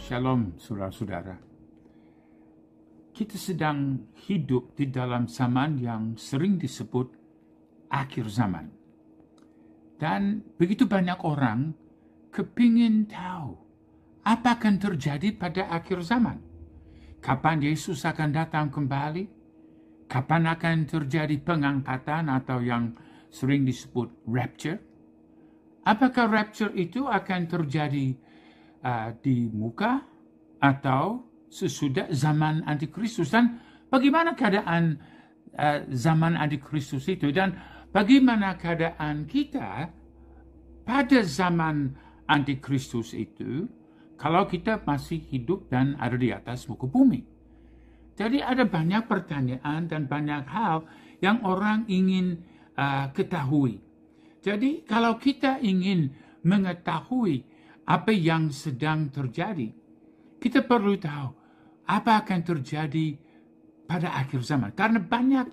Shalom, saudara-saudara. Kita sedang hidup di dalam zaman yang sering disebut akhir zaman. Dan begitu banyak orang kepingin tahu apa akan terjadi pada akhir zaman. Kapan Yesus akan datang kembali? Kapan akan terjadi pengangkatan atau yang sering disebut rapture? Apakah rapture itu akan terjadi di muka atau sesudah zaman antikristus, dan bagaimana keadaan zaman antikristus itu, dan bagaimana keadaan kita pada zaman antikristus itu kalau kita masih hidup dan ada di atas muka bumi. Jadi ada banyak pertanyaan dan banyak hal yang orang ingin ketahui. Jadi kalau kita ingin mengetahui apa yang sedang terjadi, kita perlu tahu apa akan terjadi pada akhir zaman. Karena banyak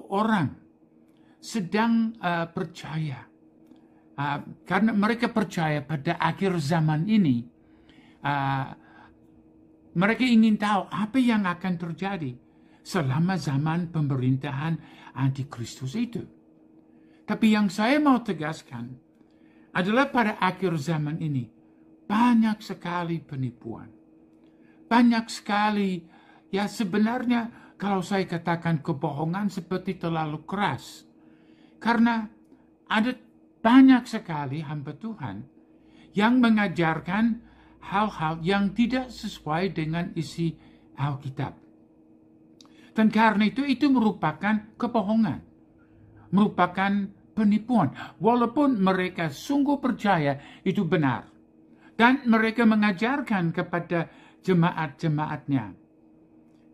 orang sedang percaya, karena mereka percaya pada akhir zaman ini, mereka ingin tahu apa yang akan terjadi selama zaman pemerintahan antikristus itu. Tapi yang saya mau tegaskan adalah pada akhir zaman ini banyak sekali penipuan. Banyak sekali, ya sebenarnya kalau saya katakan kebohongan seperti terlalu keras. Karena ada banyak sekali hamba Tuhan yang mengajarkan hal-hal yang tidak sesuai dengan isi Alkitab. Dan karena itu merupakan kebohongan. Merupakan penipuan. Walaupun mereka sungguh percaya itu benar. Dan mereka mengajarkan kepada jemaat-jemaatnya.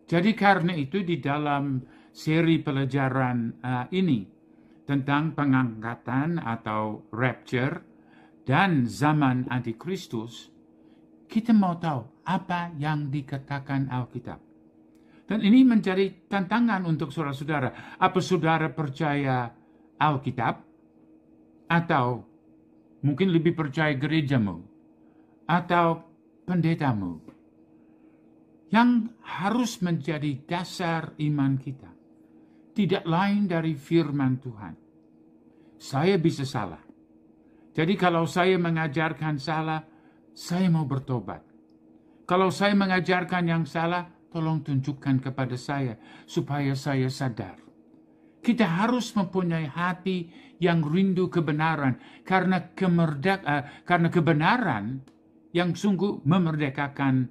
Jadi karena itu di dalam seri pelajaran ini tentang pengangkatan atau rapture dan zaman antikristus, kita mau tahu apa yang dikatakan Alkitab. Dan ini menjadi tantangan untuk saudara-saudara. Apa saudara percaya Alkitab? Atau mungkin lebih percaya gerejamu? Atau pendetamu? Yang harus menjadi dasar iman kita tidak lain dari firman Tuhan. Saya bisa salah. Jadi kalau saya mengajarkan salah, saya mau bertobat. Kalau saya mengajarkan yang salah, tolong tunjukkan kepada saya supaya saya sadar. Kita harus mempunyai hati yang rindu kebenaran, karena kebenaran yang sungguh memerdekakan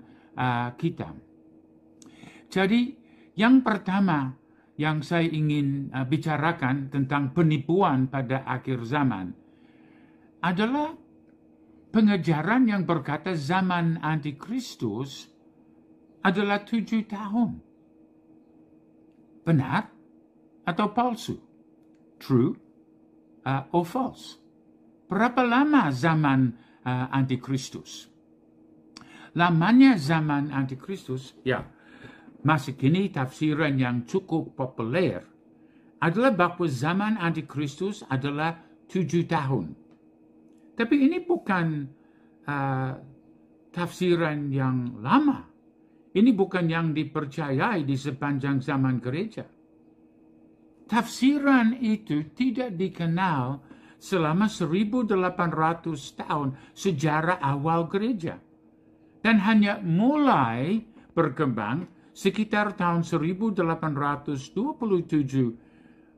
kita. Jadi yang pertama yang saya ingin bicarakan tentang penipuan pada akhir zaman adalah pengajaran yang berkata zaman antikristus adalah 7 tahun. Benar atau palsu? True or false? Berapa lama zaman antikristus? Lamanya zaman antikristus, ya, masih kini tafsiran yang cukup populer adalah bahwa zaman antikristus adalah 7 tahun. Tapi ini bukan tafsiran yang lama. Ini bukan yang dipercayai di sepanjang zaman gereja. Tafsiran itu tidak dikenal selama 1800 tahun sejarah awal gereja. Dan hanya mulai berkembang sekitar tahun 1827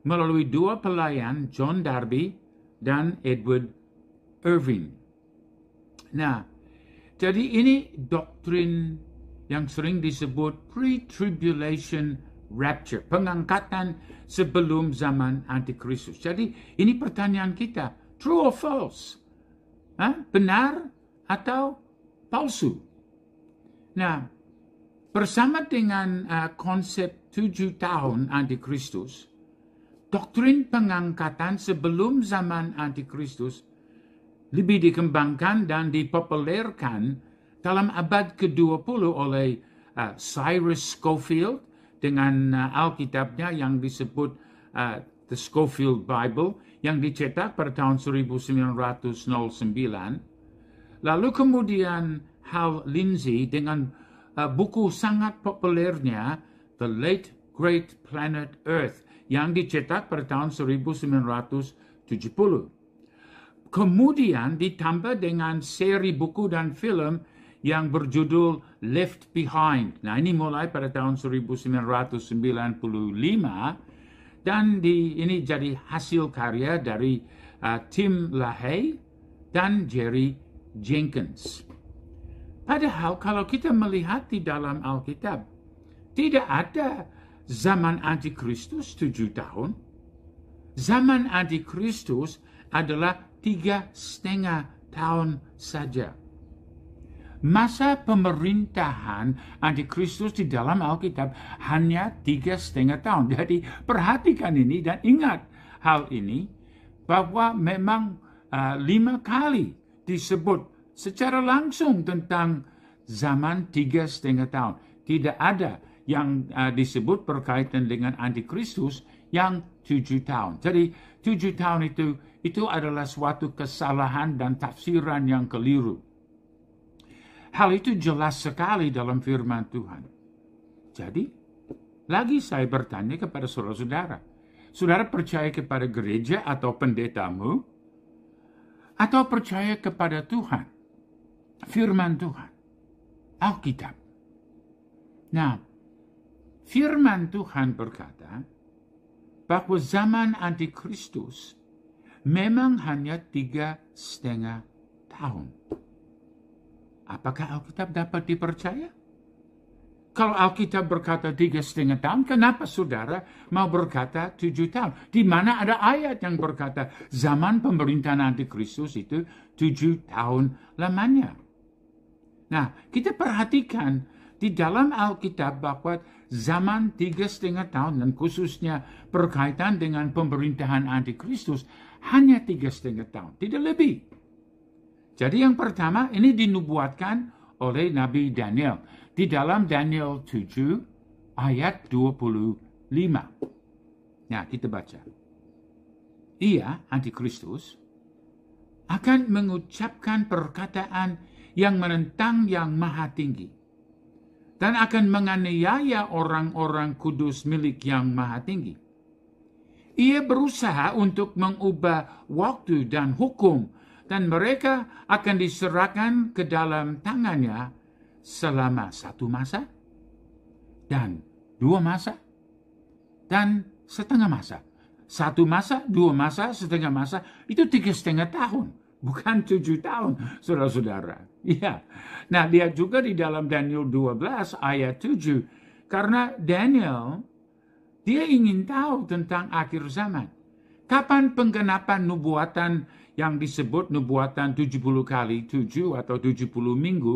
melalui 2 pelayan, John Darby dan Edward Irving. Nah, jadi ini doktrin yang sering disebut pre-tribulation rapture, pengangkatan sebelum zaman antikristus. Jadi ini pertanyaan kita, true or false? Benar atau palsu? Nah, bersama dengan konsep 7 tahun antikristus, doktrin pengangkatan sebelum zaman antikristus lebih dikembangkan dan dipopulerkan dalam abad ke-20 oleh Cyrus Scofield dengan Alkitabnya yang disebut The Scofield Bible yang dicetak pada tahun 1909. Lalu kemudian Hal Lindsey dengan buku sangat populernya The Late Great Planet Earth yang dicetak pada tahun 1970. Kemudian ditambah dengan seri buku dan film yang berjudul Left Behind. Nah, ini mulai pada tahun 1995 dan ini jadi hasil karya dari Tim LaHaye dan Jerry Jenkins. Padahal kalau kita melihat di dalam Alkitab, tidak ada zaman antikristus 7 tahun. Zaman antikristus adalah 3,5 tahun saja. Masa pemerintahan antikristus di dalam Alkitab hanya 3,5 tahun. Jadi perhatikan ini dan ingat hal ini, bahwa memang 5 kali disebut secara langsung tentang zaman 3,5 tahun. Tidak ada yang disebut berkaitan dengan antikristus yang 7 tahun. Jadi 7 tahun itu adalah suatu kesalahan dan tafsiran yang keliru. Hal itu jelas sekali dalam firman Tuhan. Jadi, lagi saya bertanya kepada saudara-saudara, saudara percaya kepada gereja atau pendetamu? Atau percaya kepada Tuhan? Firman Tuhan. Alkitab. Nah, firman Tuhan berkata bahwa zaman antikristus memang hanya 3,5 tahun. Apakah Alkitab dapat dipercaya? Kalau Alkitab berkata 3,5 tahun, kenapa saudara mau berkata 7 tahun? Di mana ada ayat yang berkata zaman pemerintahan antikristus itu 7 tahun lamanya. Nah, kita perhatikan di dalam Alkitab bahwa zaman 3,5 tahun dan khususnya berkaitan dengan pemerintahan antikristus hanya 3,5 tahun, tidak lebih. Jadi yang pertama ini dinubuatkan oleh Nabi Daniel di dalam Daniel 7 ayat 25. Nah, kita baca. Ia, antikristus, akan mengucapkan perkataan yang menentang yang maha tinggi dan akan menganiaya orang-orang kudus milik yang maha tinggi. Ia berusaha untuk mengubah waktu dan hukum, dan mereka akan diserahkan ke dalam tangannya selama 1 masa, dan 2 masa, dan setengah masa. 1 masa, 2 masa, setengah masa, itu 3,5 tahun. Bukan 7 tahun, saudara-saudara. Ya. Nah, lihat juga di dalam Daniel 12 ayat 7. Karena Daniel, dia ingin tahu tentang akhir zaman. Kapan penggenapan nubuatan yang disebut nubuatan 70 kali 7 atau 70 minggu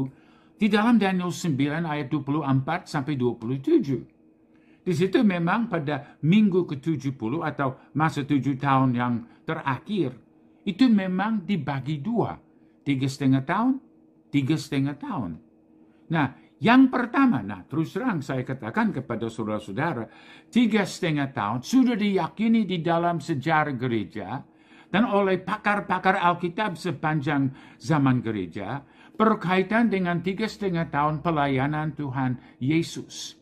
di dalam Daniel 9 ayat 24 sampai 27. Di situ memang pada minggu ke-70 atau masa 7 tahun yang terakhir itu memang dibagi 2. 3,5 tahun, 3,5 tahun. Nah, yang pertama, terus terang saya katakan kepada saudara-saudara, 3,5 tahun sudah diyakini di dalam sejarah gereja dan oleh pakar-pakar Alkitab sepanjang zaman gereja berkaitan dengan 3,5 tahun pelayanan Tuhan Yesus.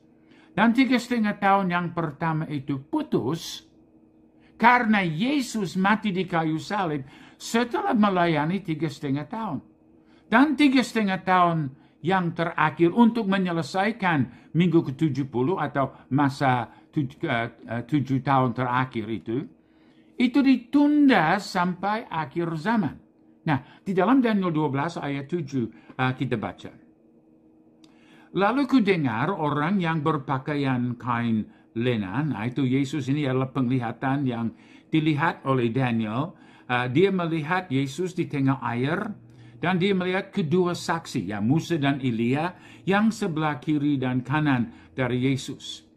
Dan 3,5 tahun yang pertama itu putus karena Yesus mati di kayu salib setelah melayani 3,5 tahun. Dan 3,5 tahun yang terakhir untuk menyelesaikan minggu ke-70 atau masa 7 tahun terakhir itu ditunda sampai akhir zaman. Nah, di dalam Daniel 12 ayat 7 kita baca. Lalu kudengar orang yang berpakaian kain lenan, itu Yesus ini adalah penglihatan yang dilihat oleh Daniel. Dia melihat Yesus di tengah air dan dia melihat kedua saksi, Musa dan Elia yang sebelah kiri dan kanan dari Yesus.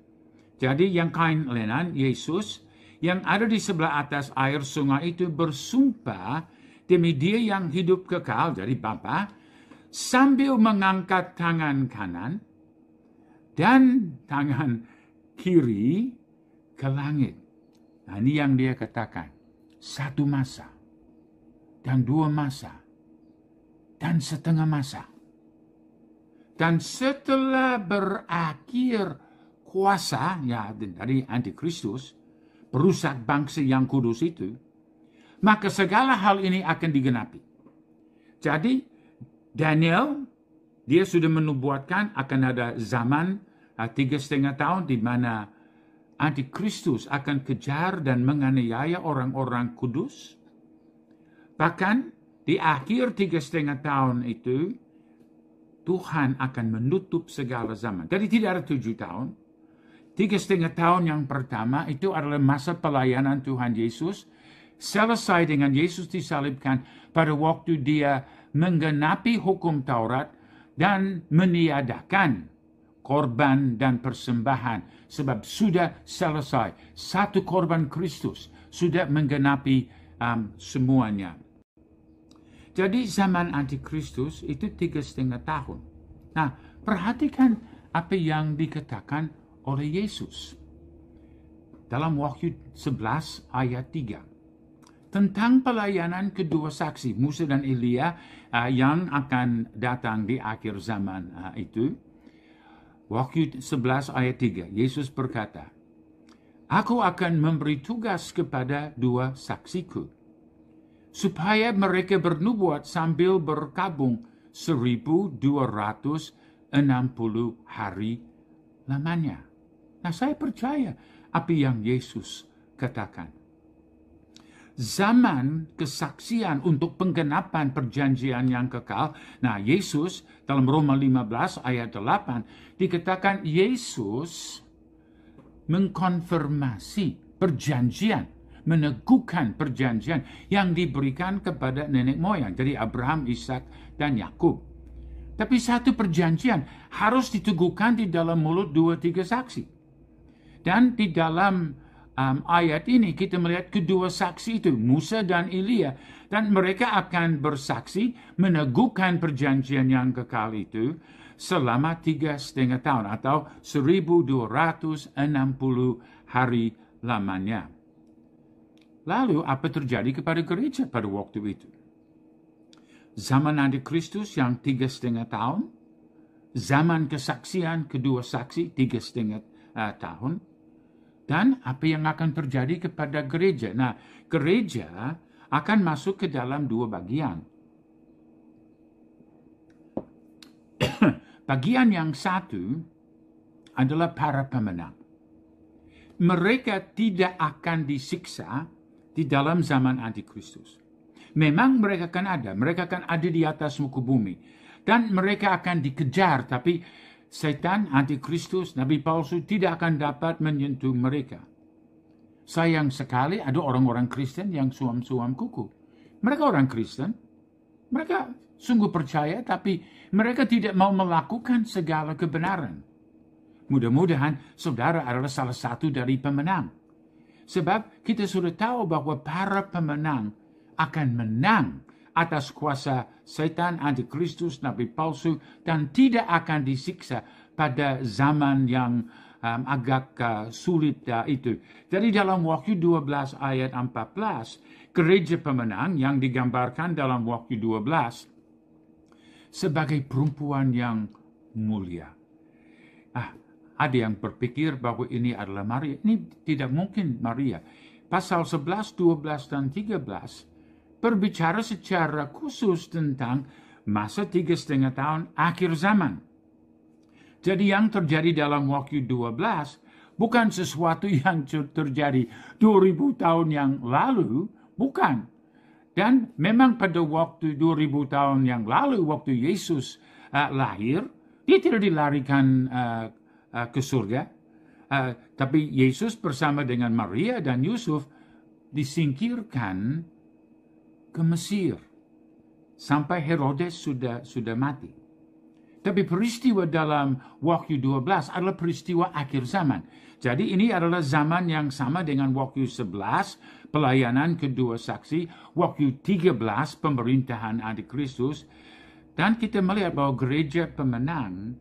Jadi yang kain lenan, Yesus, yang ada di sebelah atas air sungai itu bersumpah demi dia yang hidup kekal, jadi Bapa, sambil mengangkat tangan kanan dan tangan kiri ke langit. Nah, ini yang dia katakan. 1 masa dan 2 masa dan setengah masa. Dan setelah berakhir kuasa ya dari antikristus, perusak bangsa yang kudus itu, maka segala hal ini akan digenapi. Jadi Daniel, dia sudah menubuatkan akan ada zaman 3,5 tahun di mana antikristus akan kejar dan menganiaya orang-orang kudus. Bahkan di akhir 3,5 tahun itu, Tuhan akan menutup segala zaman. Jadi tidak ada 7 tahun. 3,5 tahun yang pertama itu adalah masa pelayanan Tuhan Yesus. Selesai dengan Yesus disalibkan pada waktu dia menggenapi hukum Taurat dan meniadakan korban dan persembahan. Sebab sudah selesai. Satu korban Kristus sudah menggenapi semuanya. Jadi zaman antikristus itu 3,5 tahun. Nah, perhatikan apa yang dikatakan oleh Yesus dalam Wahyu 11 ayat 3. Tentang pelayanan kedua saksi, Musa dan Elia yang akan datang di akhir zaman itu. Wahyu 11 ayat 3, Yesus berkata, Aku akan memberi tugas kepada dua saksiku, supaya mereka bernubuat sambil berkabung 1,260 hari lamanya. Nah, saya percaya apa yang Yesus katakan. Zaman kesaksian untuk penggenapan perjanjian yang kekal. Nah, Yesus dalam Roma 15 ayat 8 dikatakan Yesus mengkonfirmasi perjanjian, meneguhkan perjanjian yang diberikan kepada nenek moyang. Jadi Abraham, Ishak, dan Yakub. Tapi satu perjanjian harus diteguhkan di dalam mulut 2-3 saksi. Dan di dalam ayat ini kita melihat kedua saksi itu, Musa dan Elia. Dan mereka akan bersaksi meneguhkan perjanjian yang kekal itu selama 3,5 tahun atau 1,260 hari lamanya. Lalu apa terjadi kepada gereja pada waktu itu? Zaman antikristus yang 3,5 tahun, zaman kesaksian kedua saksi 3,5 tahun, dan apa yang akan terjadi kepada gereja? Nah, gereja akan masuk ke dalam dua bagian. Bagian yang satu adalah para pemenang. Mereka tidak akan disiksa di dalam zaman antikristus. Memang mereka akan ada di atas muka bumi. Dan mereka akan dikejar, tapi setan, antikristus, nabi palsu tidak akan dapat menyentuh mereka. Sayang sekali ada orang-orang Kristen yang suam-suam kuku. Mereka orang Kristen, mereka sungguh percaya, tapi mereka tidak mau melakukan segala kebenaran. Mudah-mudahan saudara adalah salah satu dari pemenang. Sebab kita sudah tahu bahwa para pemenang akan menang atas kuasa setan, antikristus, nabi palsu, dan tidak akan disiksa pada zaman yang agak sulit itu. Jadi dalam Wahyu 12 ayat 14, gereja pemenang yang digambarkan dalam Wahyu 12 sebagai perempuan yang mulia. Ada yang berpikir bahwa ini adalah Maria. Ini tidak mungkin Maria. Pasal 11, 12, dan 13 berbicara secara khusus tentang masa 3,5 tahun akhir zaman. Jadi yang terjadi dalam Wahyu 12 bukan sesuatu yang terjadi 2,000 tahun yang lalu, bukan. Dan memang pada waktu 2,000 tahun yang lalu, waktu Yesus lahir, dia tidak dilarikan ke surga. Tapi Yesus bersama dengan Maria dan Yusuf disingkirkan ke Mesir sampai Herodes sudah mati. Tapi peristiwa dalam Wahyu 12 adalah peristiwa akhir zaman. Jadi ini adalah zaman yang sama dengan Wahyu 11, pelayanan kedua saksi, Wahyu 13, pemerintahan antikristus. Dan kita melihat bahwa gereja pemenang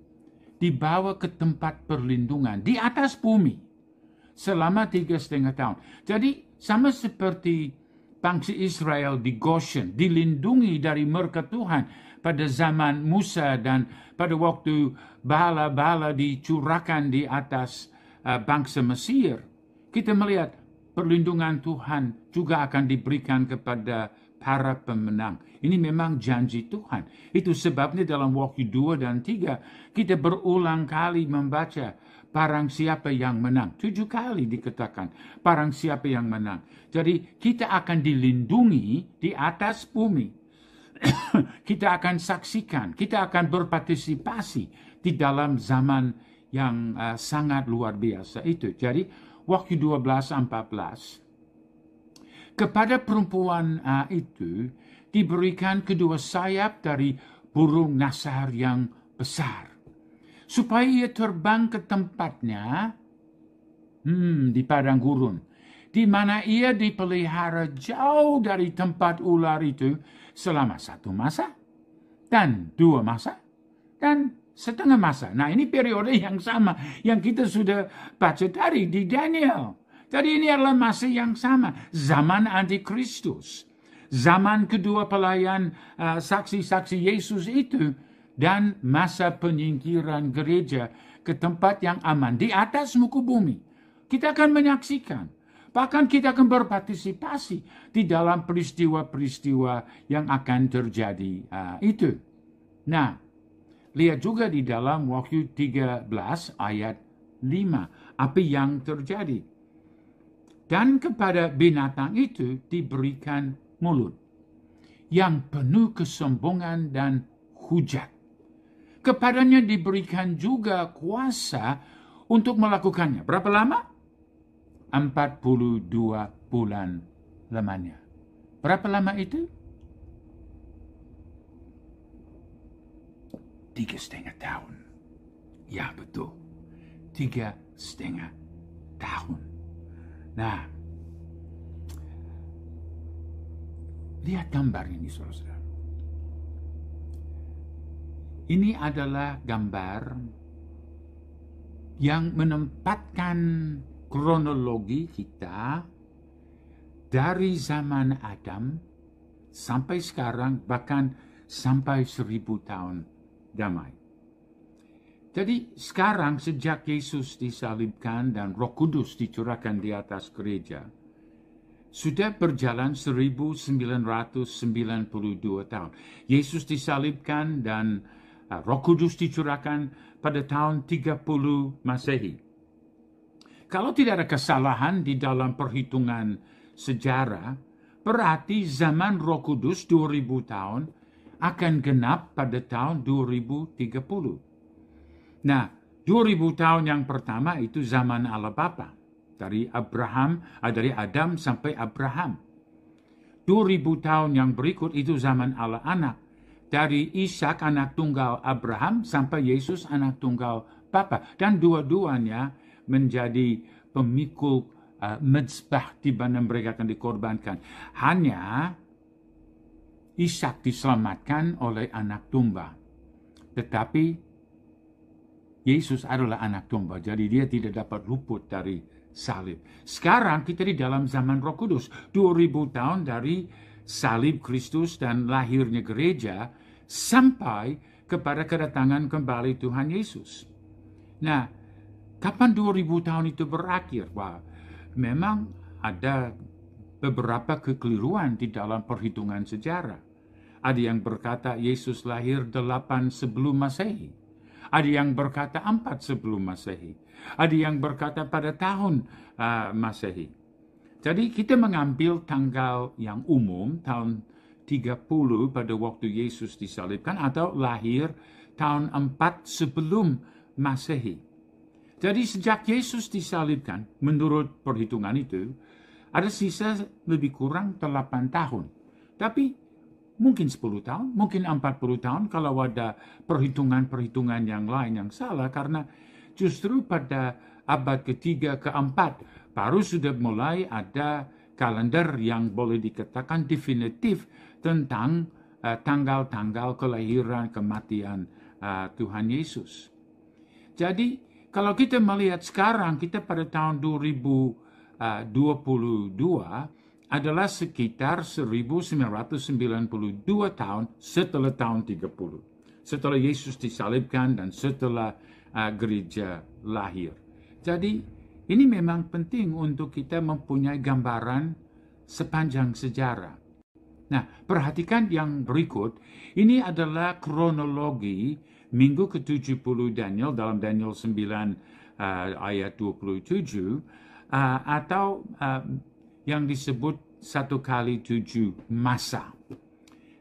dibawa ke tempat perlindungan di atas bumi selama 3,5 tahun. Jadi sama seperti bangsa Israel di Goshen, dilindungi dari murka Tuhan pada zaman Musa dan pada waktu bala-bala dicurahkan di atas bangsa Mesir, kita melihat perlindungan Tuhan juga akan diberikan kepada para pemenang. Ini memang janji Tuhan. Itu sebabnya dalam Wahyu 2 dan 3 kita berulang kali membaca barang siapa yang menang. 7 kali dikatakan barang siapa yang menang. Jadi kita akan dilindungi di atas bumi. Kita akan saksikan, kita akan berpartisipasi di dalam zaman yang sangat luar biasa itu. Jadi Wahyu 12:14, kepada perempuan itu diberikan kedua sayap dari burung nasar yang besar, supaya ia terbang ke tempatnya di padang gurun, di mana ia dipelihara jauh dari tempat ular itu selama 1 masa, dan 2 masa, dan setengah masa. Nah, ini periode yang sama yang kita sudah baca tadi di Daniel. Jadi ini adalah masa yang sama, zaman antikristus, zaman kedua pelayan saksi-saksi Yesus itu, dan masa penyingkiran gereja ke tempat yang aman di atas muka bumi. Kita akan menyaksikan, bahkan kita akan berpartisipasi di dalam peristiwa-peristiwa yang akan terjadi itu. Nah, lihat juga di dalam Wahyu 13 ayat 5, apa yang terjadi. Dan kepada binatang itu diberikan mulut yang penuh kesombongan dan hujat. Kepadanya diberikan juga kuasa untuk melakukannya. Berapa lama? 42 bulan lamanya. Berapa lama itu? 3,5 tahun. Ya, betul. 3,5 tahun. Nah, lihat gambar ini, saudara. Ini adalah gambar yang menempatkan kronologi kita dari zaman Adam sampai sekarang, bahkan sampai 1000 tahun damai. Jadi sekarang sejak Yesus disalibkan dan Roh Kudus dicurahkan di atas gereja, sudah berjalan 1992 tahun. Yesus disalibkan dan Roh Kudus dicurahkan pada tahun 30 Masehi. Kalau tidak ada kesalahan di dalam perhitungan sejarah, berarti zaman Roh Kudus 2000 tahun akan genap pada tahun 2030. Nah, 2000 tahun yang pertama itu zaman Allah Bapa, dari Adam sampai Abraham. 2000 tahun yang berikut itu zaman Allah Anak, dari Ishak anak tunggal Abraham sampai Yesus anak tunggal Bapa, dan dua-duanya menjadi pemikul mezbah di mana mereka akan dikorbankan. Hanya Ishak diselamatkan oleh anak domba, tetapi Yesus adalah anak domba, jadi dia tidak dapat luput dari salib. Sekarang kita di dalam zaman Roh Kudus, 2000 tahun dari salib Kristus dan lahirnya gereja sampai kepada kedatangan kembali Tuhan Yesus. Nah, kapan 2000 tahun itu berakhir? Wah, memang ada beberapa kekeliruan di dalam perhitungan sejarah. Ada yang berkata Yesus lahir 8 sebelum Masehi. Ada yang berkata 4 sebelum Masehi. Ada yang berkata pada tahun Masehi. Jadi kita mengambil tanggal yang umum, tahun 30 pada waktu Yesus disalibkan, atau lahir tahun 4 sebelum Masehi. Jadi sejak Yesus disalibkan, menurut perhitungan itu, ada sisa lebih kurang 8 tahun. Tapi mungkin 10 tahun, mungkin 40 tahun kalau ada perhitungan-perhitungan yang lain yang salah, karena justru pada abad ketiga, keempat, baru sudah mulai ada kalender yang boleh dikatakan definitif tentang tanggal-tanggal kelahiran, kematian Tuhan Yesus. Jadi kalau kita melihat sekarang, kita pada tahun 2022, adalah sekitar 1992 tahun setelah tahun 30. Setelah Yesus disalibkan dan setelah gereja lahir. Jadi ini memang penting untuk kita mempunyai gambaran sepanjang sejarah. Nah, perhatikan yang berikut. Ini adalah kronologi minggu ke-70 Daniel dalam Daniel 9 ayat 27 atau yang disebut 1x7 masa.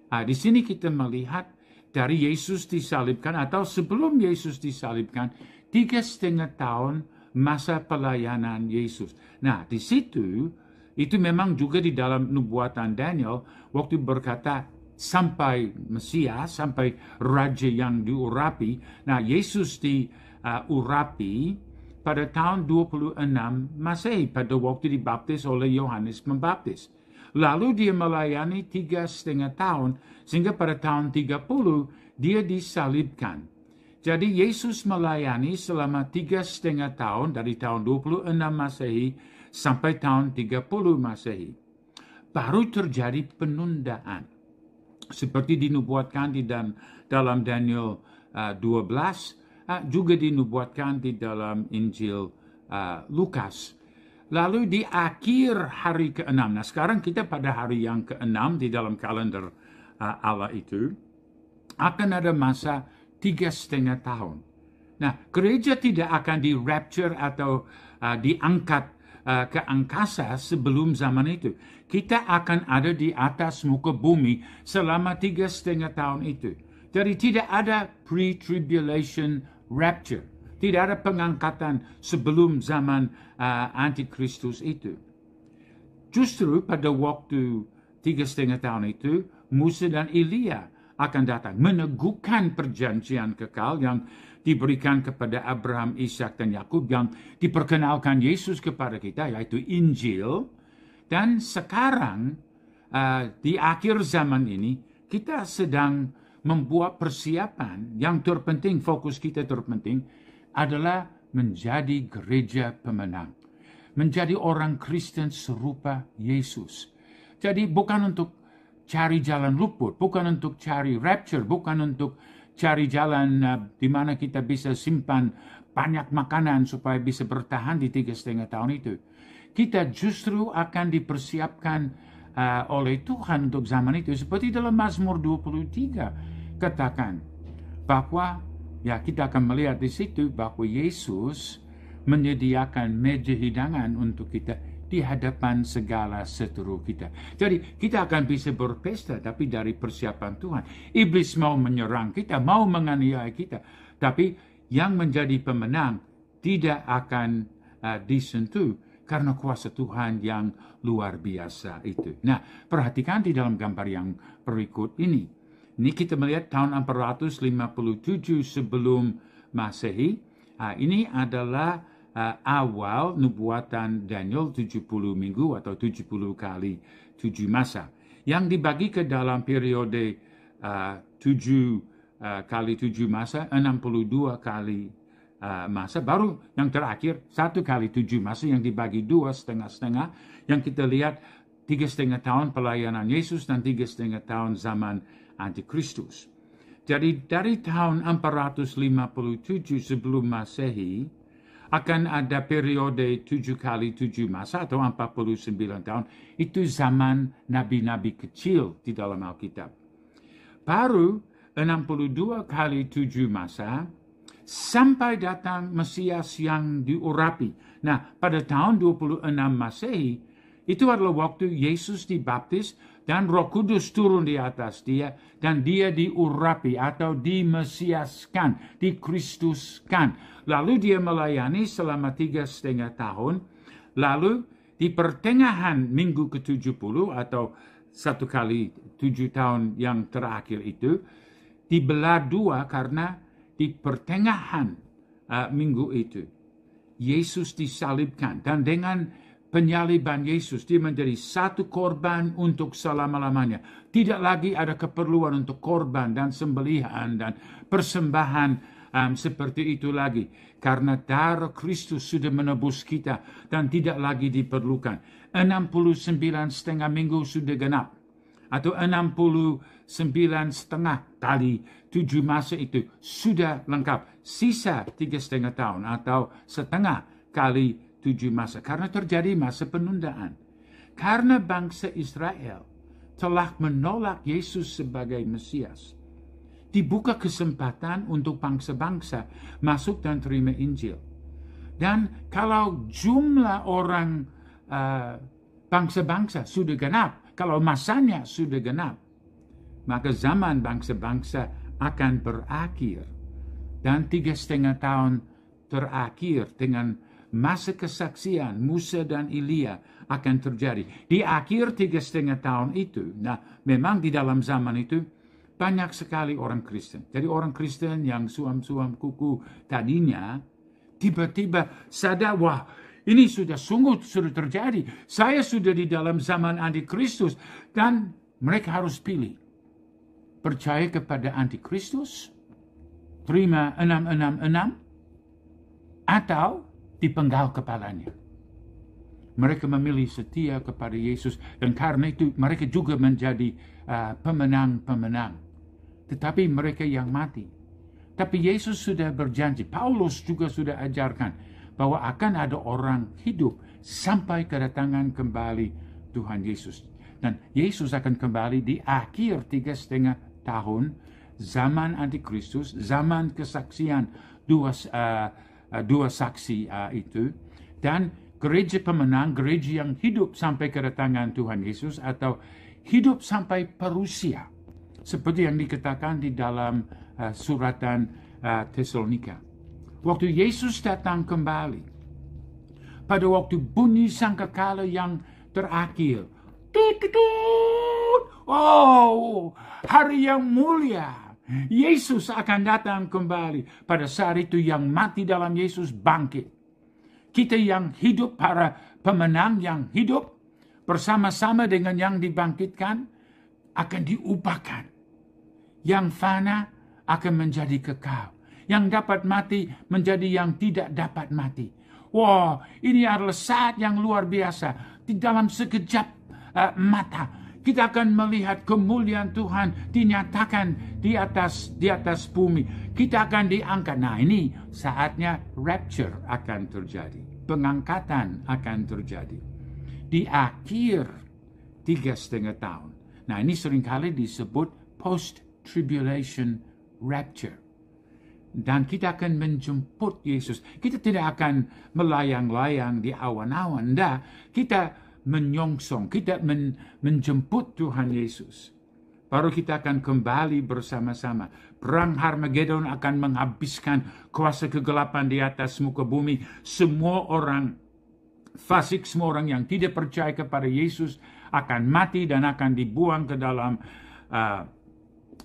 Di sini kita melihat dari Yesus disalibkan atau sebelum Yesus disalibkan 3,5 tahun masa pelayanan Yesus. Nah, di situ itu memang juga di dalam nubuatan Daniel waktu berkata sampai Mesias, sampai Raja yang diurapi. Nah, Yesus diurapi pada tahun 26 Masehi pada waktu dibaptis oleh Yohanes Pembaptis. Lalu dia melayani 3,5 tahun sehingga pada tahun 30 dia disalibkan. Jadi Yesus melayani selama 3,5 tahun dari tahun 26 Masehi sampai tahun 30 Masehi. Baru terjadi penundaan. Seperti dinubuatkan di dalam Daniel 12, juga dinubuatkan di dalam Injil Lukas. Lalu di akhir hari ke-6, nah sekarang kita pada hari yang ke-6 di dalam kalender Allah itu, akan ada masa 3,5 tahun. Nah, gereja tidak akan di-rapture atau diangkat ke angkasa sebelum zaman itu. Kita akan ada di atas muka bumi selama 3,5 tahun itu. Jadi tidak ada pre-tribulation rapture. Tidak ada pengangkatan sebelum zaman Antikristus itu. Justru pada waktu 3,5 tahun itu, Musa dan Elia akan datang meneguhkan perjanjian kekal yang diberikan kepada Abraham, Ishak dan Yakub, yang diperkenalkan Yesus kepada kita, yaitu Injil. Dan sekarang di akhir zaman ini kita sedang membuat persiapan. Yang terpenting, fokus kita terpenting adalah menjadi gereja pemenang, menjadi orang Kristen serupa Yesus. Jadi bukan untuk cari jalan luput, bukan untuk cari rapture, bukan untuk cari jalan di mana kita bisa simpan banyak makanan supaya bisa bertahan di 3,5 tahun itu. Kita justru akan dipersiapkan oleh Tuhan untuk zaman itu. Seperti dalam Mazmur 23 katakan bahwa ya kita akan melihat di situ bahwa Yesus menyediakan meja hidangan untuk kita di hadapan segala seteru kita. Jadi kita akan bisa berpesta, tapi dari persiapan Tuhan. Iblis mau menyerang kita, mau menganiaya kita, tapi yang menjadi pemenang tidak akan disentuh karena kuasa Tuhan yang luar biasa itu. Nah, perhatikan di dalam gambar yang berikut ini. Ini kita melihat tahun 457 sebelum Masehi. Ini adalah awal nubuatan Daniel 70 minggu atau 70 kali 7 masa. Yang dibagi ke dalam periode 7 kali 7 masa, 62 kali masa. Baru yang terakhir 1 kali 7 masa yang dibagi 2 setengah-setengah. Yang kita lihat 3,5 tahun pelayanan Yesus dan 3,5 tahun zaman Antikristus. Jadi dari tahun 457 sebelum Masehi akan ada periode 7 kali 7 masa atau 49 tahun. Itu zaman nabi-nabi kecil di dalam Alkitab. Baru 62 kali 7 masa sampai datang Mesias yang diurapi. Nah, pada tahun 26 Masehi, itu adalah waktu Yesus dibaptis dan Roh Kudus turun di atas dia dan dia diurapi atau dimesiaskan, dikristuskan. Lalu dia melayani selama 3,5 tahun. Lalu di pertengahan minggu ke-70 atau 1 kali 7 tahun yang terakhir itu dibelah 2 karena di pertengahan minggu itu Yesus disalibkan, dan dengan penyaliban Yesus dia menjadi satu korban untuk selama-lamanya. Tidak lagi ada keperluan untuk korban dan sembelihan dan persembahan seperti itu lagi, karena darah Kristus sudah menebus kita dan tidak lagi diperlukan. 69,5 minggu sudah genap, atau 69,5 kali 7 masa itu sudah lengkap. Sisa 3,5 tahun atau setengah kali 7 masa. Karena terjadi masa penundaan. Karena bangsa Israel telah menolak Yesus sebagai Mesias, dibuka kesempatan untuk bangsa-bangsa masuk dan terima Injil. Dan kalau jumlah orang bangsa-bangsa sudah genap, kalau masanya sudah genap, maka zaman bangsa-bangsa akan berakhir. Dan 3,5 tahun terakhir dengan masa kesaksian Musa dan Elia akan terjadi. Di akhir 3,5 tahun itu, nah memang di dalam zaman itu banyak sekali orang Kristen. Jadi orang Kristen yang suam-suam kuku tadinya, tiba-tiba sadar, wah ini sudah terjadi. Saya sudah di dalam zaman antikristus. Dan mereka harus pilih. Percaya kepada antikristus, terima 666, atau dipenggal kepalanya. Mereka memilih setia kepada Yesus. Dan karena itu mereka juga menjadi pemenang-pemenang. Tetapi mereka yang mati. Tapi Yesus sudah berjanji, Paulus juga sudah ajarkan, bahwa akan ada orang hidup sampai kedatangan kembali Tuhan Yesus. Dan Yesus akan kembali di akhir 3,5 tahun, zaman antikristus, zaman kesaksian dua saksi itu, dan gereja pemenang, gereja yang hidup sampai kedatangan Tuhan Yesus, atau hidup sampai parusia, seperti yang dikatakan di dalam suratan Tesalonika. Waktu Yesus datang kembali, pada waktu bunyi sangkakala yang terakhir, oh, hari yang mulia, Yesus akan datang kembali. Pada saat itu yang mati dalam Yesus bangkit. Kita yang hidup, para pemenang yang hidup bersama-sama dengan yang dibangkitkan, akan diubahkan. Yang fana akan menjadi kekal. Yang dapat mati menjadi yang tidak dapat mati. Wah, ini adalah saat yang luar biasa. Di dalam sekejap mata, kita akan melihat kemuliaan Tuhan dinyatakan di atas bumi. Kita akan diangkat. Nah, ini saatnya rapture akan terjadi. Pengangkatan akan terjadi. Di akhir 3,5 tahun. Nah, ini seringkali disebut post-tribulation rapture. Dan kita akan menjemput Yesus. Kita tidak akan melayang-layang di awan-awan. Tidak, kita menyongsong, kita menjemput Tuhan Yesus. Baru kita akan kembali bersama-sama. Perang Harmagedon akan menghabiskan kuasa kegelapan di atas muka bumi. Semua orang fasik, semua orang yang tidak percaya kepada Yesus akan mati dan akan dibuang ke dalam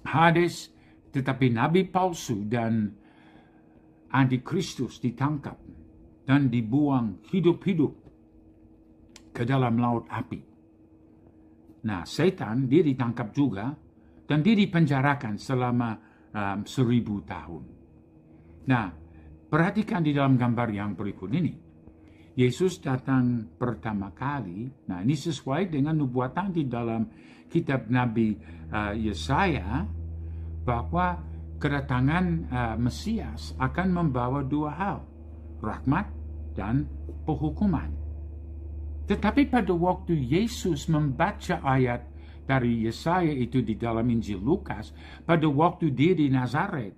Hades. Tetapi nabi palsu dan antikristus ditangkap dan dibuang hidup-hidup ke dalam laut api. Nah, setan dia ditangkap juga dan dia dipenjarakan selama 1,000 tahun. Nah, perhatikan di dalam gambar yang berikut ini. Yesus datang pertama kali. Nah, ini sesuai dengan nubuatan di dalam kitab Nabi Yesaya, bahwa kedatangan Mesias akan membawa dua hal, rahmat dan penghukuman. Tetapi pada waktu Yesus membaca ayat dari Yesaya itu di dalam Injil Lukas, pada waktu dia di Nazaret,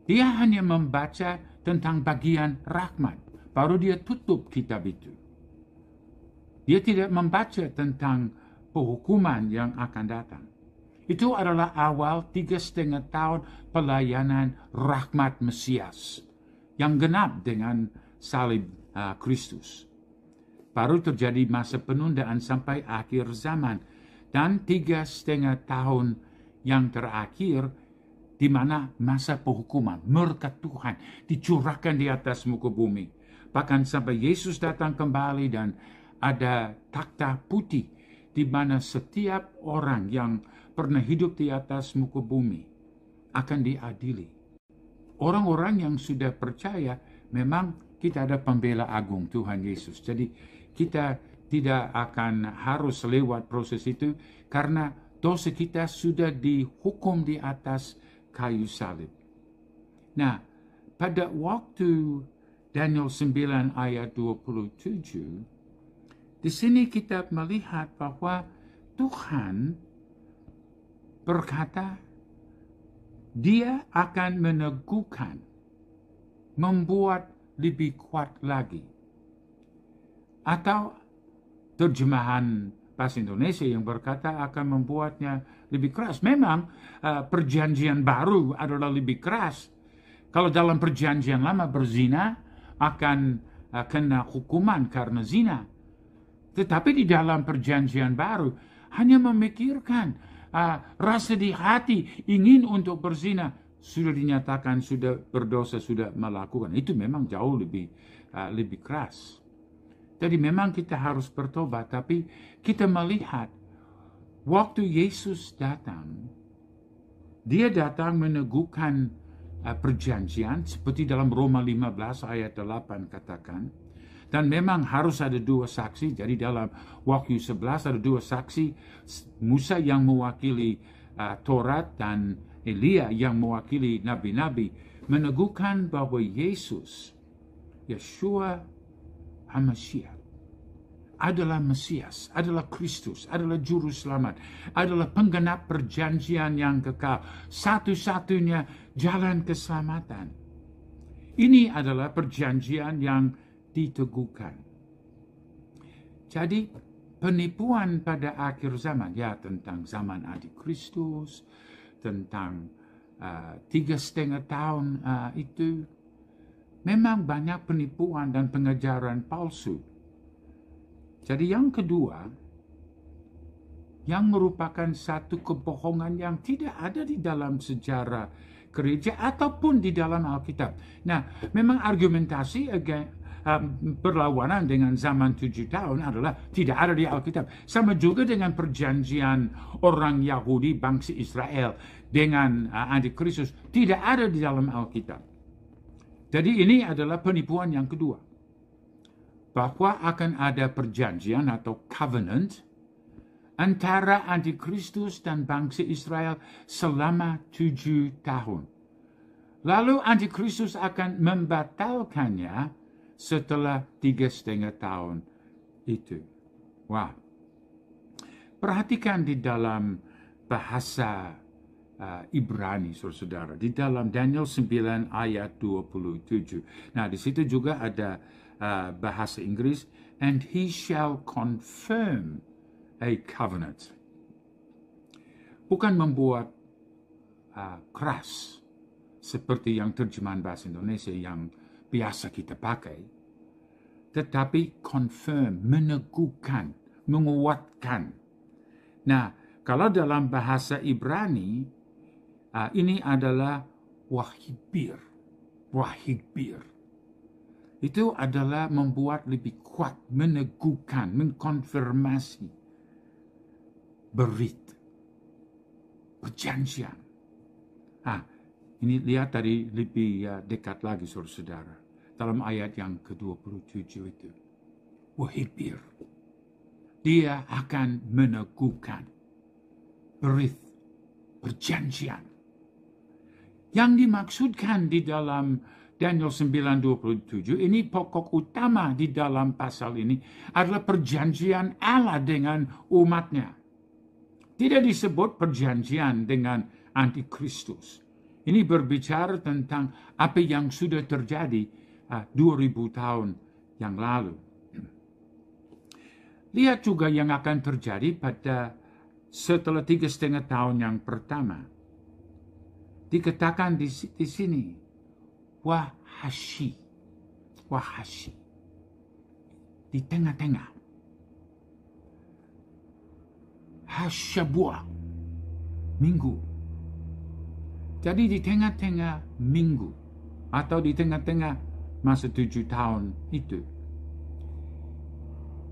dia hanya membaca tentang bagian rahmat, baru dia tutup kitab itu. Dia tidak membaca tentang penghukuman yang akan datang. Itu adalah awal 3,5 tahun pelayanan rahmat Mesias yang genap dengan salib Kristus. Baru terjadi masa penundaan sampai akhir zaman. Dan 3,5 tahun yang terakhir, di mana masa penghukuman, murka Tuhan dicurahkan di atas muka bumi. Bahkan sampai Yesus datang kembali dan ada takhta putih, di mana setiap orang yang pernah hidup di atas muka bumi akan diadili. Orang-orang yang sudah percaya, memang kita ada pembela agung Tuhan Yesus. Jadi kita tidak akan harus lewat proses itu karena dosa kita sudah dihukum di atas kayu salib. Nah, pada waktu Daniel 9 ayat 27, di sini kita melihat bahwa Tuhan berkata, Dia akan meneguhkan, membuat lebih kuat lagi. Atau terjemahan bahasa Indonesia yang berkata akan membuatnya lebih keras. Memang perjanjian baru adalah lebih keras. Kalau dalam perjanjian lama berzina akan kena hukuman karena zina. Tetapi di dalam perjanjian baru hanya memikirkan rasa di hati ingin untuk berzina, sudah dinyatakan sudah berdosa, sudah melakukan. Itu memang jauh lebih keras. Jadi memang kita harus bertobat, tapi kita melihat waktu Yesus datang, Dia datang meneguhkan perjanjian seperti dalam Roma 15 ayat 8 katakan. Dan memang harus ada dua saksi. Jadi dalam Wahyu 11 ada dua saksi. Musa yang mewakili Taurat dan Elia yang mewakili nabi-nabi. Meneguhkan bahwa Yesus, Yeshua HaMashiach, adalah Mesias, adalah Kristus, adalah Juru Selamat, adalah penggenap perjanjian yang kekal. Satu-satunya jalan keselamatan. Ini adalah perjanjian yang diteguhkan. Jadi penipuan pada akhir zaman, ya tentang zaman Antikristus, tentang 3,5 tahun itu, memang banyak penipuan dan pengajaran palsu. Jadi yang kedua, yang merupakan satu kebohongan yang tidak ada di dalam sejarah gereja ataupun di dalam Alkitab. Nah, memang argumentasi berlawanan dengan zaman 7 tahun adalah tidak ada di Alkitab. Sama juga dengan perjanjian orang Yahudi bangsa Israel dengan Antikristus, tidak ada di dalam Alkitab. Jadi ini adalah penipuan yang kedua. Bahwa akan ada perjanjian atau covenant antara Antikristus dan bangsa Israel selama 7 tahun. Lalu Antikristus akan membatalkannya setelah 3,5 tahun itu. Wah. Perhatikan di dalam bahasa Ibrani, saudara, di dalam Daniel 9 ayat 27. Nah, di situ juga ada bahasa Inggris, and he shall confirm a covenant. Bukan membuat keras seperti yang terjemahan bahasa Indonesia yang biasa kita pakai, tetapi confirm, meneguhkan, menguatkan. Nah, kalau dalam bahasa Ibrani, ini adalah wahibir. Wahibir. Itu adalah membuat lebih kuat, meneguhkan, mengkonfirmasi. Berit. Perjanjian. Ini lihat tadi lebih dekat lagi, saudara. Dalam ayat yang ke-27 itu. Wahibir. Dia akan meneguhkan. Berit. Perjanjian. Yang dimaksudkan di dalam Daniel 9:27, ini pokok utama di dalam pasal ini adalah perjanjian Allah dengan umatnya. Tidak disebut perjanjian dengan Antikristus. Ini berbicara tentang apa yang sudah terjadi 2000 tahun yang lalu. Lihat juga yang akan terjadi pada setelah 3,5 tahun yang pertama. Dikatakan di sini, Wahashi. Wahashi. Di tengah-tengah. Hasyabuah. Minggu. Jadi di tengah-tengah minggu. Atau di tengah-tengah masa 7 tahun itu.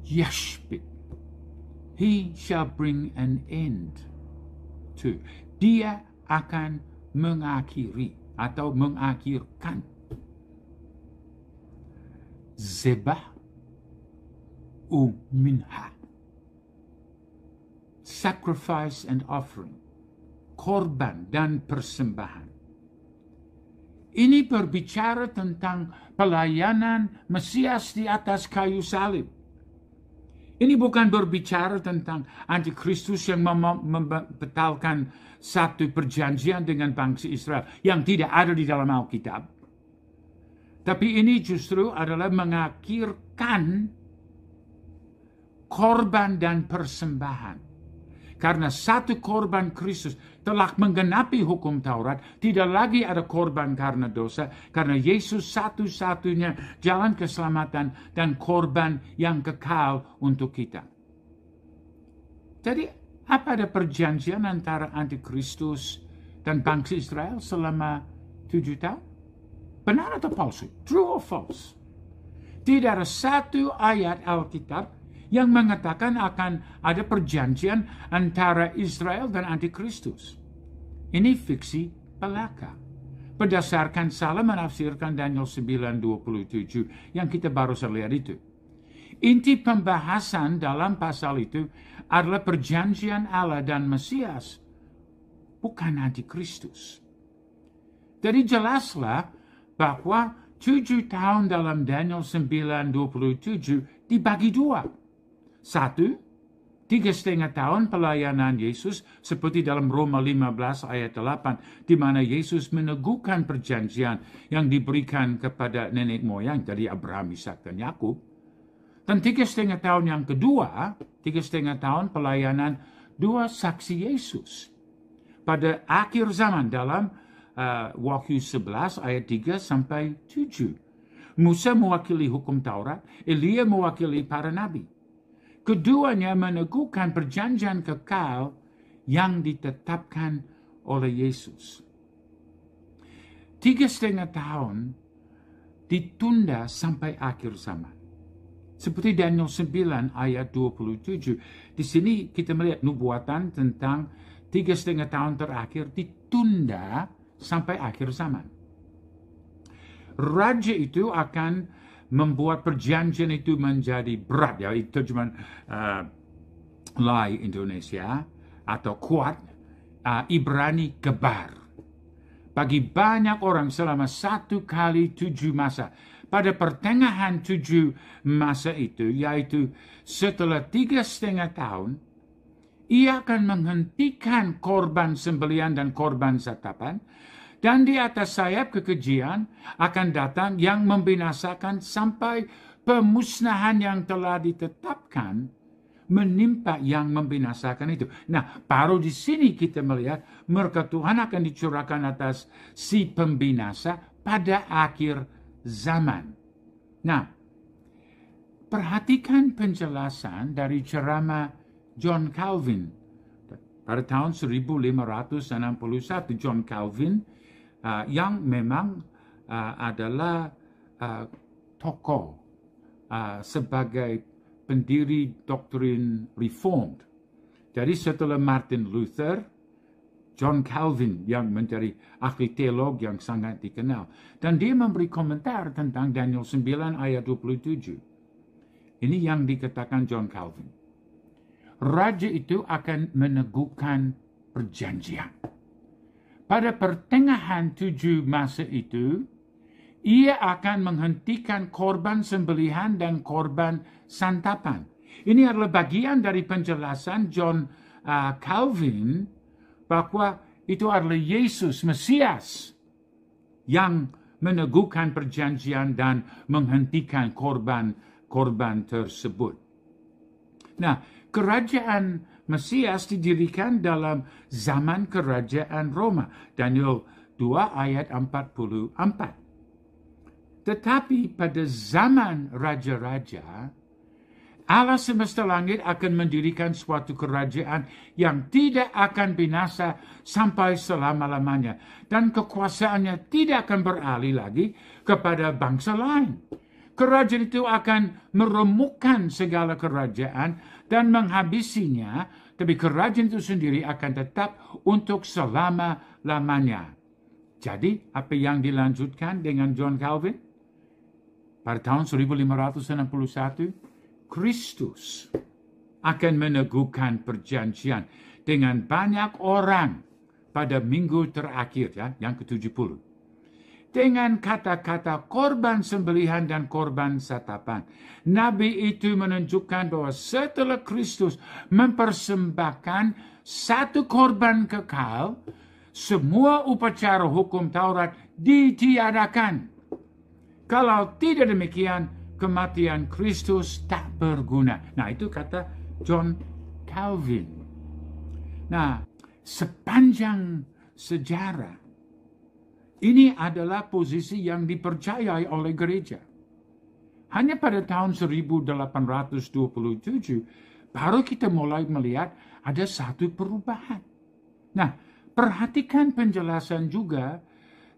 Yashbit. He shall bring an end to. Dia akan mengakhiri atau mengakhirkan zebah minha. Sacrifice and offering. Korban dan persembahan. Ini berbicara tentang pelayanan Mesias di atas kayu salib. Ini bukan berbicara tentang antikristus yang membatalkan satu perjanjian dengan bangsa Israel yang tidak ada di dalam Alkitab. Tapi ini justru adalah mengakhirkan korban dan persembahan. Karena satu korban Kristus telah menggenapi hukum Taurat, tidak lagi ada korban karena dosa, karena Yesus satu-satunya jalan keselamatan dan korban yang kekal untuk kita. Jadi, apa ada perjanjian antara antikristus dan bangsa Israel selama 7 tahun? Benar atau palsu? True or false? Tidak ada satu ayat Alkitab yang mengatakan akan ada perjanjian antara Israel dan antikristus. Ini fiksi belaka. Berdasarkan salah menafsirkan Daniel 9:27 yang kita baru saja lihat itu. Inti pembahasan dalam pasal itu adalah perjanjian Allah dan Mesias, bukan antikristus. Jadi jelaslah bahwa 7 tahun dalam Daniel 9:27 dibagi dua. 1, 3,5 tahun pelayanan Yesus seperti dalam Roma 15 ayat 8, di mana Yesus meneguhkan perjanjian yang diberikan kepada nenek moyang dari Abraham, Ishak, dan Yakub. Dan 3,5 tahun yang kedua, 3,5 tahun pelayanan dua saksi Yesus pada akhir zaman dalam Wahyu 11 ayat 3 sampai 7. Musa mewakili hukum Taurat, Elia mewakili para nabi. Keduanya meneguhkan perjanjian kekal yang ditetapkan oleh Yesus. 3,5 tahun ditunda sampai akhir zaman. Seperti Daniel 9 ayat 27. Di sini kita melihat nubuatan tentang 3,5 tahun terakhir ditunda sampai akhir zaman. Raja itu akan membuat perjanjian itu menjadi berat, ya itu cuma lai Indonesia atau kuat, Ibrani gebar bagi banyak orang selama 1 kali 7 masa. Pada pertengahan 7 masa itu, yaitu setelah 3,5 tahun, ia akan menghentikan korban sembelihan dan korban santapan. Dan di atas sayap kekejian akan datang yang membinasakan sampai pemusnahan yang telah ditetapkan menimpa yang membinasakan itu. Nah, baru di sini kita melihat murka Tuhan akan dicurahkan atas si pembinasa pada akhir zaman. Nah, perhatikan penjelasan dari ceramah John Calvin. Pada tahun 1561, John Calvin yang memang adalah tokoh sebagai pendiri doktrin Reformed. Jadi setelah Martin Luther, John Calvin yang menjadi ahli teolog yang sangat dikenal. Dan dia memberi komentar tentang Daniel 9 ayat 27. Ini yang dikatakan John Calvin. Raja itu akan meneguhkan perjanjian. Pada pertengahan 7 masa itu, ia akan menghentikan korban sembelihan dan korban santapan. Ini adalah bagian dari penjelasan John Calvin bahwa itu adalah Yesus, Mesias, yang meneguhkan perjanjian dan menghentikan korban tersebut. Nah, kerajaan Mesias didirikan dalam zaman kerajaan Roma. Daniel 2 ayat 44. Tetapi pada zaman raja-raja, Allah semesta langit akan mendirikan suatu kerajaan yang tidak akan binasa sampai selama-lamanya. Dan kekuasaannya tidak akan beralih lagi kepada bangsa lain. Kerajaan itu akan meremukkan segala kerajaan dan menghabisinya, tapi kerajaan itu sendiri akan tetap untuk selama-lamanya. Jadi, apa yang dilanjutkan dengan John Calvin? Pada tahun 1561, Kristus akan meneguhkan perjanjian dengan banyak orang pada minggu terakhir, ya, yang ke-70. Dengan kata-kata korban sembelihan dan korban santapan. Nabi itu menunjukkan bahwa setelah Kristus mempersembahkan satu korban kekal, semua upacara hukum Taurat ditiadakan. Kalau tidak demikian, kematian Kristus tak berguna. Nah, itu kata John Calvin. Nah, sepanjang sejarah, ini adalah posisi yang dipercayai oleh gereja. Hanya pada tahun 1827, baru kita mulai melihat ada satu perubahan. Nah, perhatikan penjelasan juga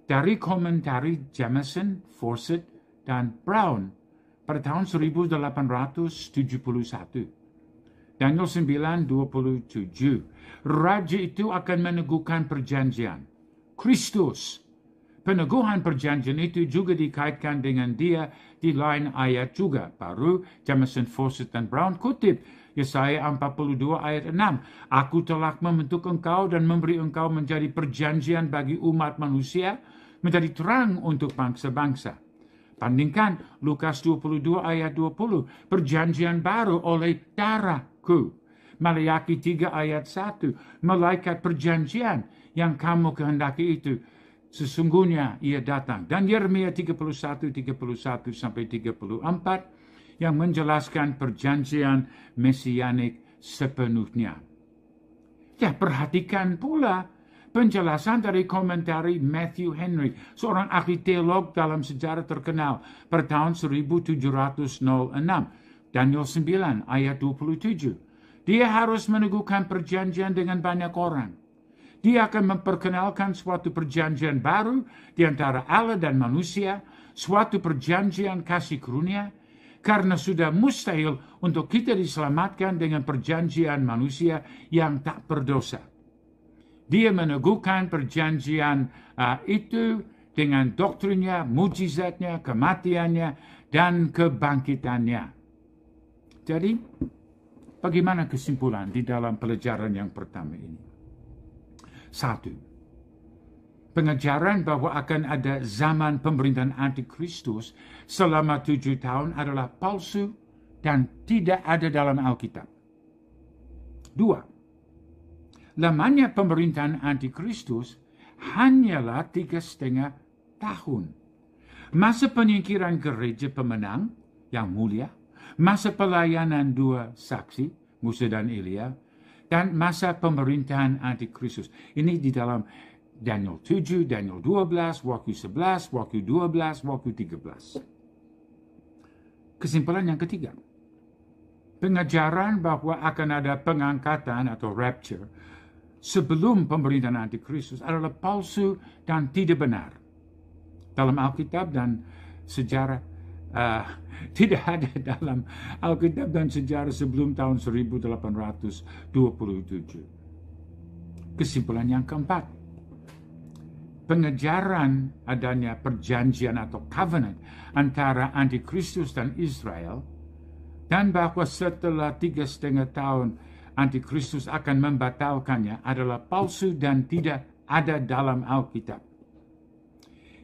dari komentari Jamieson, Fawcett, dan Brown pada tahun 1871. Daniel 9:27. Raja itu akan meneguhkan perjanjian. Kristus. Peneguhan perjanjian itu juga dikaitkan dengan dia di lain ayat juga. Baru Jamieson, Fawcett, dan Brown kutip Yesaya 42 ayat 6. Aku telah membentuk engkau dan memberi engkau menjadi perjanjian bagi umat manusia, menjadi terang untuk bangsa-bangsa. Bandingkan Lukas 22 ayat 20. Perjanjian baru oleh darahku. Maleakhi 3 ayat 1. Malaikat perjanjian yang kamu kehendaki itu, sesungguhnya ia datang. Dan Yeremia 31 sampai 34 yang menjelaskan perjanjian mesianik sepenuhnya. Ya, perhatikan pula penjelasan dari komentari Matthew Henry, seorang ahli teolog dalam sejarah terkenal pada tahun 1706. Daniel 9 ayat 27. Dia harus meneguhkan perjanjian dengan banyak orang. Dia akan memperkenalkan suatu perjanjian baru di antara Allah dan manusia, suatu perjanjian kasih karunia, karena sudah mustahil untuk kita diselamatkan dengan perjanjian manusia yang tak berdosa. Dia meneguhkan perjanjian itu dengan doktrinnya, mujizatnya, kematiannya, dan kebangkitannya. Jadi, bagaimana kesimpulan di dalam pelajaran yang pertama ini? 1. Pengajaran bahwa akan ada zaman pemerintahan antikristus selama 7 tahun adalah palsu dan tidak ada dalam Alkitab. 2. Lamanya pemerintahan antikristus hanyalah 3,5 tahun. Masa penyingkiran gereja pemenang yang mulia, masa pelayanan 2 saksi, Musa dan Elia, dan masa pemerintahan antikristus. Ini di dalam Daniel 7, Daniel 12, Wahyu 11, Wahyu 12, Wahyu 13. Kesimpulan yang ketiga. Pengajaran bahwa akan ada pengangkatan atau rapture sebelum pemerintahan antikristus adalah palsu dan tidak benar. Dalam Alkitab dan sejarah tidak ada dalam Alkitab dan sejarah sebelum tahun 1827. Kesimpulan yang keempat. Pengejaran adanya perjanjian atau covenant antara antikristus dan Israel, dan bahwa setelah 3,5 tahun antikristus akan membatalkannya adalah palsu dan tidak ada dalam Alkitab.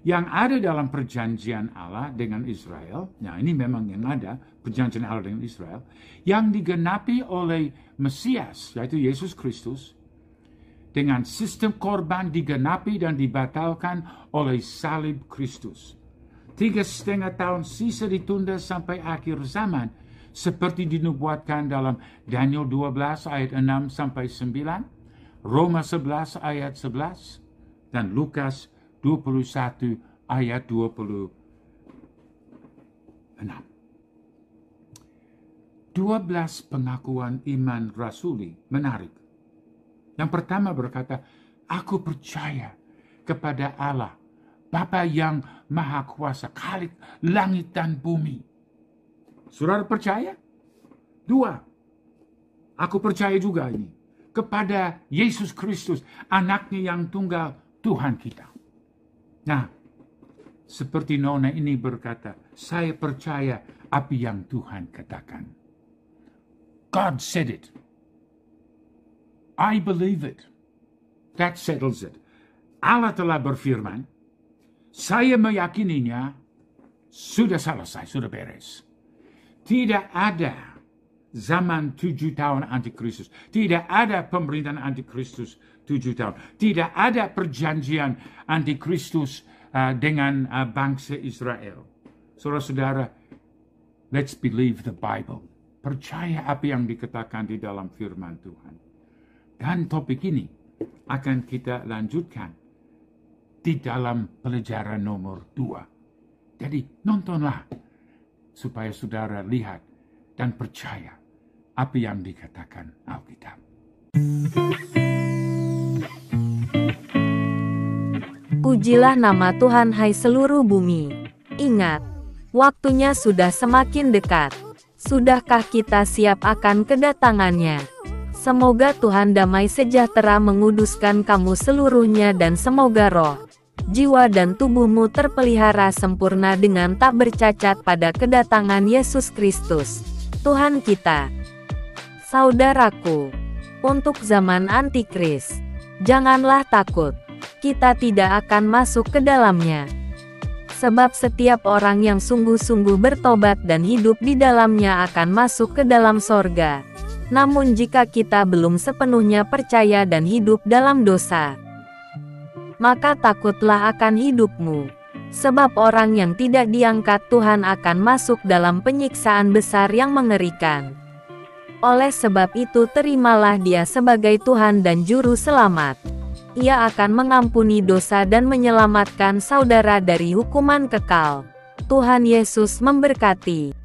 Yang ada dalam perjanjian Allah dengan Israel, nah ini memang yang ada, perjanjian Allah dengan Israel, yang digenapi oleh Mesias, yaitu Yesus Kristus, dengan sistem korban digenapi dan dibatalkan oleh salib Kristus. 3,5 tahun sisa ditunda sampai akhir zaman, seperti dinubuatkan dalam Daniel 12 ayat 6 sampai 9, Roma 11 ayat 11, dan Lukas 21 ayat 26. 12 pengakuan iman rasuli menarik. Yang pertama berkata, aku percaya kepada Allah, Bapa yang Maha Kuasa, Khalik langit dan bumi. Saudara percaya? 2, aku percaya juga ini kepada Yesus Kristus, anaknya yang tunggal, Tuhan kita. Nah, seperti nona ini berkata, saya percaya apa yang Tuhan katakan. God said it. I believe it. That settles it. Allah telah berfirman, saya meyakininya, sudah selesai, sudah beres. Tidak ada zaman 7 tahun antikristus. Tidak ada pemerintahan antikristus 7 tahun. Tidak ada perjanjian antikristus dengan bangsa Israel. Saudara-saudara, let's believe the Bible. Percaya apa yang dikatakan di dalam firman Tuhan. Dan topik ini akan kita lanjutkan di dalam pelajaran nomor 2. Jadi nontonlah supaya saudara lihat dan percaya apa yang dikatakan Alkitab. Pujilah nama Tuhan hai seluruh bumi. Ingat, waktunya sudah semakin dekat. Sudahkah kita siap akan kedatangannya? Semoga Tuhan damai sejahtera menguduskan kamu seluruhnya dan semoga roh, jiwa dan tubuhmu terpelihara sempurna dengan tak bercacat pada kedatangan Yesus Kristus, Tuhan kita. Saudaraku, untuk zaman antikris, janganlah takut. Kita tidak akan masuk ke dalamnya. Sebab setiap orang yang sungguh-sungguh bertobat dan hidup di dalamnya akan masuk ke dalam sorga. Namun jika kita belum sepenuhnya percaya dan hidup dalam dosa, maka takutlah akan hidupmu. Sebab orang yang tidak diangkat Tuhan akan masuk dalam penyiksaan besar yang mengerikan. Oleh sebab itu terimalah Dia sebagai Tuhan dan Juru Selamat. Ia akan mengampuni dosa dan menyelamatkan saudara dari hukuman kekal. Tuhan Yesus memberkati.